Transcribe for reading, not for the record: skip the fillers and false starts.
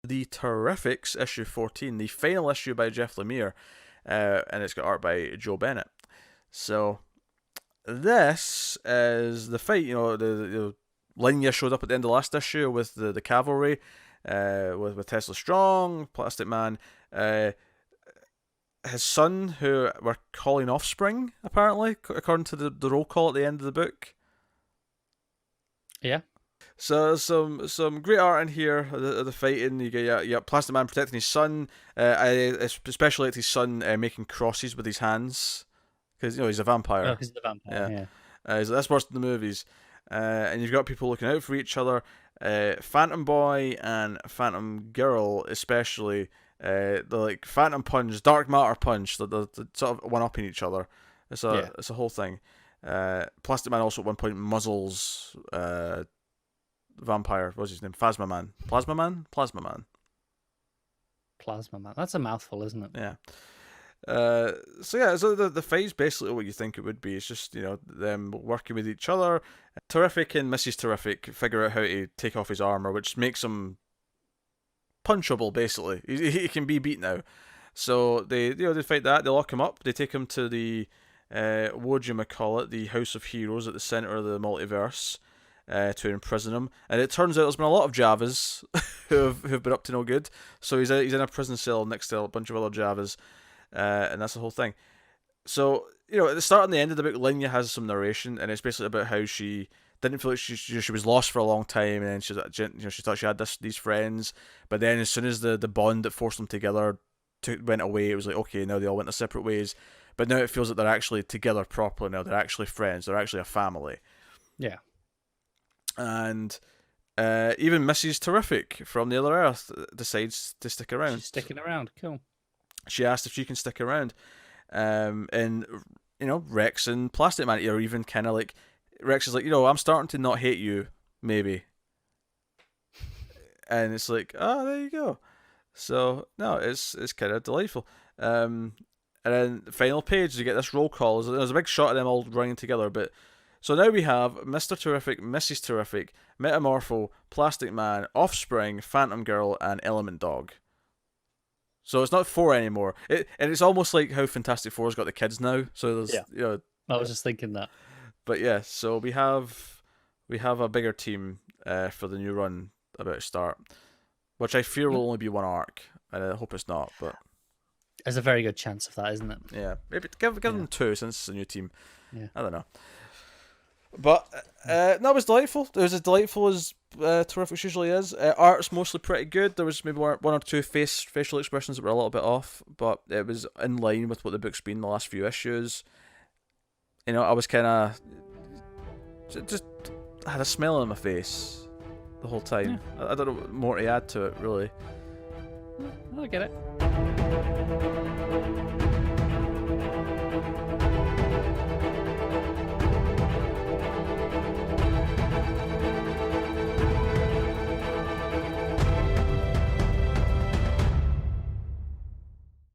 The Terrifics, issue 14, the final issue by Jeff Lemire, and it's got art by Joe Bennett. So this is the fight. The Linya showed up at the end of the last issue with the cavalry, with Tesla Strong, Plastic Man, his son, who we're calling Offspring, apparently, according to the roll call at the end of the book. Yeah. So some great art in here of the fighting. You get Plastic Man protecting his son. I especially like his son making crosses with his hands, because he's a vampire. Oh, because of the vampire. Yeah. He's that's worse than the movies. And you've got people looking out for each other. Phantom Boy and Phantom Girl, especially. They're like Phantom Punch, Dark Matter Punch. They're sort of one-upping each other. It's a whole thing. Plastic Man also at one point muzzles vampire. What's his name? Plasma Man. Plasma Man. That's a mouthful, isn't it? Yeah. So the fight's basically what you think it would be. It's just them working with each other. Terrific and Mrs. Terrific figure out how to take off his armor, which makes him punchable. Basically, he can be beat now. So they fight that. They lock him up. They take him to the the House of Heroes at the center of the multiverse, to imprison him. And it turns out there's been a lot of Javas who've been up to no good. So he's in a prison cell next to a bunch of other Javas, and that's the whole thing. So at the start and the end of the book, Linya has some narration, and it's basically about how she didn't feel like she was lost for a long time, and then she thought she had these friends, but then as soon as the bond that forced them together went away, it was like, okay, now they all went their separate ways. But now it feels like they're actually together properly now. They're actually friends. They're actually a family. Yeah. And even Mrs. Terrific from the Other Earth decides to stick around. She's sticking around. Cool. She asked if she can stick around. And, Rex and Plastic Man are even kind of like... Rex is like, I'm starting to not hate you, maybe. And it's like, oh, there you go. So, no, it's kind of delightful. And then the final page, you get this roll call. There's a big shot of them all running together. But so now we have Mr. Terrific, Mrs. Terrific, Metamorpho, Plastic Man, Offspring, Phantom Girl, and Element Dog. So it's not 4 anymore. And it's almost like how Fantastic Four's got the kids now. So there's I was just thinking that. But yeah, so we have a bigger team for the new run about to start, which I fear will only be one arc, and I hope it's not. But there's a very good chance of that, isn't it? Yeah, maybe give them 2 since it's a new team. Yeah, I don't know. But that was delightful. It was as delightful as Terrific usually is. Art's mostly pretty good. There was maybe one or two facial expressions that were a little bit off, but it was in line with what the book's been the last few issues. I was kind of just had a smile on my face the whole time. Yeah. I don't know what more to add to it, really. I get it.